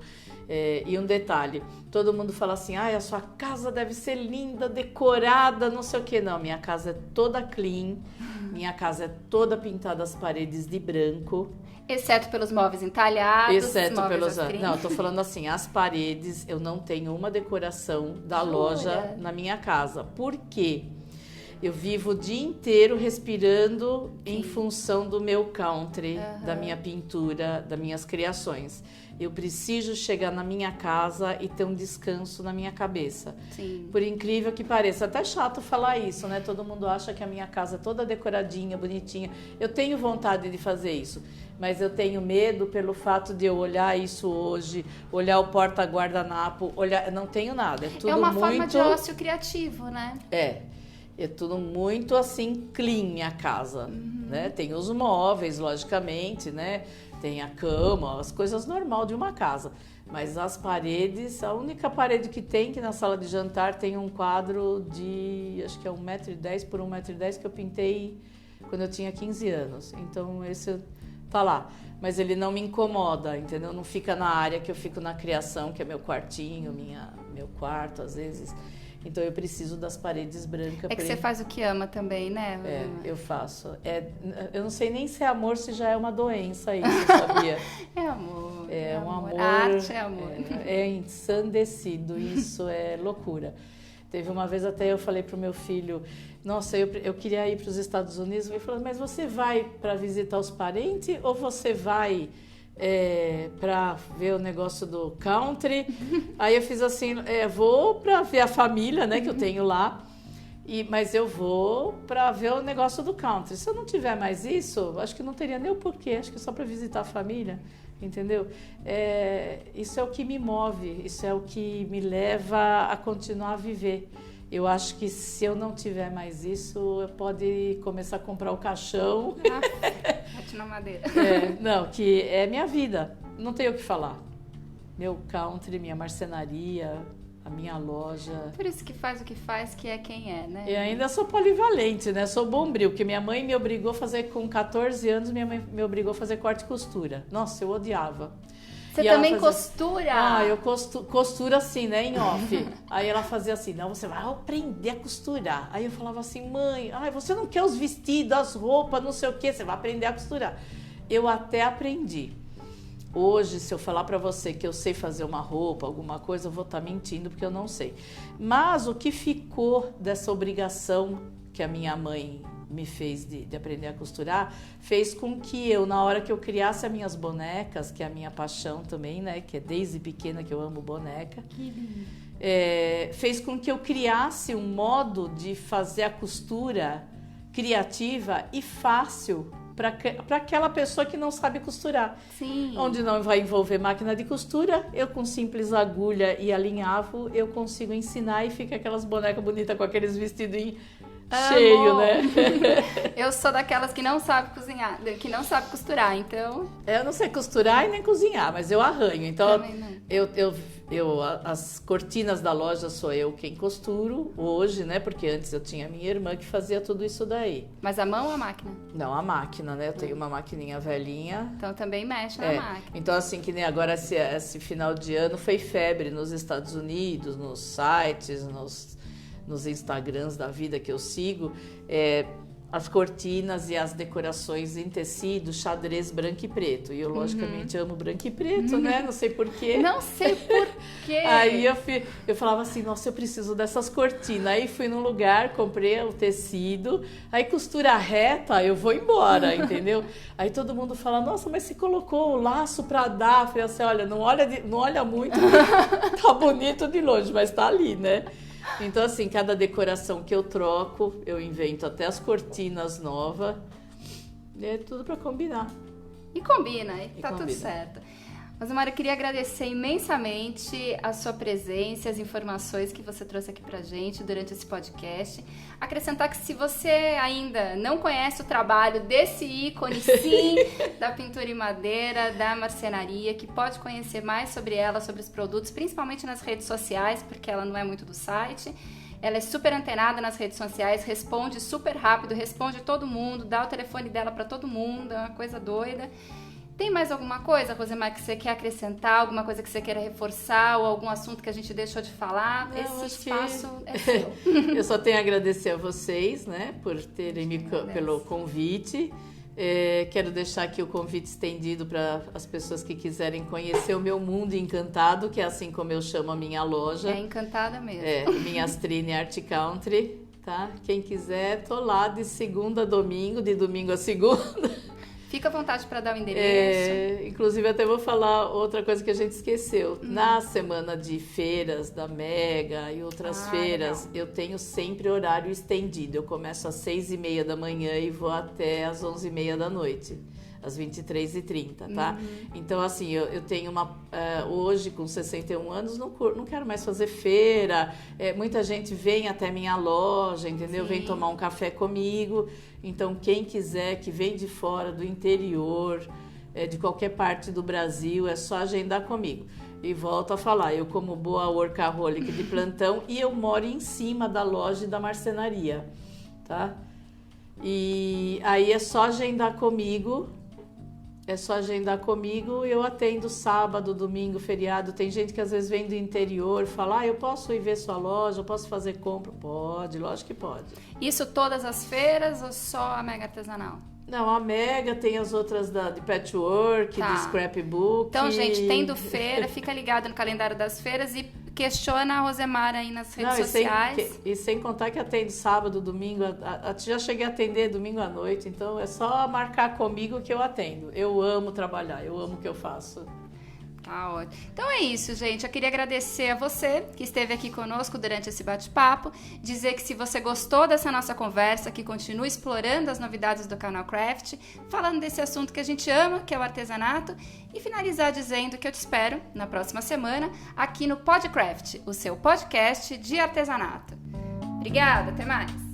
E um detalhe, todo mundo fala assim, a sua casa deve ser linda, decorada, não sei o que. Não, minha casa é toda clean, minha casa é toda pintada as paredes de branco. Exceto pelos móveis entalhados, Exceto pelos... Não, eu tô falando assim, as paredes, eu não tenho uma decoração da loja na minha casa. Por quê? Eu vivo o dia inteiro respirando em função do meu country, da minha pintura, das minhas criações. Eu preciso chegar na minha casa e ter um descanso na minha cabeça. Sim. Por incrível que pareça, até chato falar isso, né? Todo mundo acha que a minha casa é toda decoradinha, bonitinha. Eu tenho vontade de fazer isso, mas eu tenho medo pelo fato de eu olhar isso hoje, olhar o porta-guardanapo, não tenho nada. É tudo uma muito... forma de ócio criativo, né? É tudo muito assim, clean minha casa, né? Tem os móveis, logicamente, né? Tem a cama, as coisas normais de uma casa. Mas as paredes, a única parede que tem, que na sala de jantar tem um quadro de, acho que é 1,10 m por 1,10 m que eu pintei quando eu tinha 15 anos. Então esse tá lá. Mas ele não me incomoda, entendeu? Não fica na área que eu fico na criação, que é meu quartinho, meu quarto às vezes. Então eu preciso das paredes brancas. É que você faz o que ama também, né? Eu faço. Eu não sei nem se é amor, se já é uma doença isso, sabia? É amor. É um amor. A arte é amor. É ensandecido, isso é loucura. Teve uma vez até eu falei pro meu filho, nossa, eu queria ir para os Estados Unidos. Ele falou, mas você vai para visitar os parentes ou você vai para ver o negócio do country? Aí eu fiz assim, vou para ver a família, né, que eu tenho lá, mas eu vou para ver o negócio do country. Se eu não tiver mais isso, acho que não teria nem o porquê, acho que é só para visitar a família. Entendeu? Isso é o que me move, isso é o que me leva a continuar a viver. Eu acho que se eu não tiver mais isso, eu pode começar a comprar o caixão. Bate na madeira. Não, que é minha vida, não tenho o que falar. Meu country, minha marcenaria, a minha loja. Por isso que faz o que faz, que é quem é, né? E ainda sou polivalente, né? Sou bombril, porque minha mãe me obrigou a fazer, com 14 anos, minha mãe me obrigou a fazer corte e costura. Nossa, eu odiava. Você também costura? Eu costuro assim, né, em off. Aí ela fazia assim, não, você vai aprender a costurar. Aí eu falava assim, mãe, você não quer os vestidos, as roupas, não sei o quê, você vai aprender a costurar. Eu até aprendi. Hoje, se eu falar para você que eu sei fazer uma roupa, alguma coisa, eu vou estar mentindo porque eu não sei. Mas o que ficou dessa obrigação que a minha mãe me fez de aprender a costurar, fez com que eu, na hora que eu criasse as minhas bonecas, que é a minha paixão também, né, que é desde pequena que eu amo boneca, fez com que eu criasse um modo de fazer a costura criativa e fácil para aquela pessoa que não sabe costurar. Sim. Onde não vai envolver máquina de costura, eu com simples agulha e alinhavo, eu consigo ensinar e fica aquelas bonecas bonitas com aqueles vestidinhos cheio, né? Eu sou daquelas que não sabe cozinhar, que não sabe costurar, então... Eu não sei costurar e nem cozinhar, mas eu arranho. Então, também não. As cortinas da loja sou eu quem costuro hoje, né? Porque antes eu tinha minha irmã que fazia tudo isso daí. Mas a mão ou a máquina? Não, a máquina, né? Eu tenho uma maquininha velhinha. Então também mexe na máquina. Então assim, que nem agora esse final de ano foi febre nos Estados Unidos, nos sites, nos Instagrams da vida que eu sigo, as cortinas e as decorações em tecido, xadrez branco e preto. E eu, logicamente, amo branco e preto, né? Não sei porquê. Não sei porquê. Aí eu falava assim, nossa, eu preciso dessas cortinas. Aí fui num lugar, comprei o tecido, aí costura reta, eu vou embora, entendeu? Aí todo mundo fala, nossa, mas você colocou o laço pra dar. Eu falei assim, olha, não olha muito, tá bonito de longe, mas tá ali, né? Então, assim, cada decoração que eu troco, eu invento até as cortinas novas. É tudo para combinar. E combina, tá tudo certo. Rosemary, eu queria agradecer imensamente a sua presença, as informações que você trouxe aqui pra gente durante esse podcast. Acrescentar que se você ainda não conhece o trabalho desse ícone, sim, da pintura em madeira, da marcenaria, que pode conhecer mais sobre ela, sobre os produtos, principalmente nas redes sociais, porque ela não é muito do site. Ela é super antenada nas redes sociais, responde super rápido, responde todo mundo, dá o telefone dela pra todo mundo, é uma coisa doida. Tem mais alguma coisa, Rosemary, que você quer acrescentar? Alguma coisa que você queira reforçar? Ou algum assunto que a gente deixou de falar? Não, esse espaço é seu. Eu só tenho a agradecer a vocês, né, por terem pelo convite. Quero deixar aqui o convite estendido para as pessoas que quiserem conhecer o meu mundo encantado, que é assim como eu chamo a minha loja. É encantada mesmo. Minhas Trine Art Country, tá? Quem quiser, tô lá de segunda a domingo, de domingo a segunda. Fica à vontade para dar o endereço. Inclusive, até vou falar outra coisa que a gente esqueceu. Na semana de feiras da Mega e outras feiras, legal. Eu tenho sempre horário estendido. Eu começo às 6h30 da manhã e vou até às 11h30 da noite. Às 23h30, tá? Então, assim, eu tenho hoje, com 61 anos, não quero mais fazer feira. Muita gente vem até minha loja, entendeu? Sim. Vem tomar um café comigo. Então, quem quiser, que vem de fora, do interior, de qualquer parte do Brasil, é só agendar comigo. E volto a falar, eu como boa workaholic de plantão e eu moro em cima da loja e da marcenaria, tá? E aí é só agendar comigo. É só agendar comigo, eu atendo sábado, domingo, feriado. Tem gente que às vezes vem do interior, fala, eu posso ir ver sua loja, eu posso fazer compra? Pode, lógico que pode. Isso todas as feiras ou só a Mega Artesanal? Não, a Mega tem as outras de patchwork, de scrapbook. Então, gente, tendo feira, fica ligado no calendário das feiras e questiona a Rosemara aí nas redes sociais. E sem contar que atende sábado, domingo, já cheguei a atender domingo à noite, então é só marcar comigo que eu atendo. Eu amo trabalhar, eu amo o que eu faço. Tá ótimo. Então é isso, gente. Eu queria agradecer a você que esteve aqui conosco durante esse bate-papo. Dizer que se você gostou dessa nossa conversa, que continue explorando as novidades do canal Craft, falando desse assunto que a gente ama, que é o artesanato. E finalizar dizendo que eu te espero na próxima semana aqui no Podcraft, o seu podcast de artesanato. Obrigada, até mais!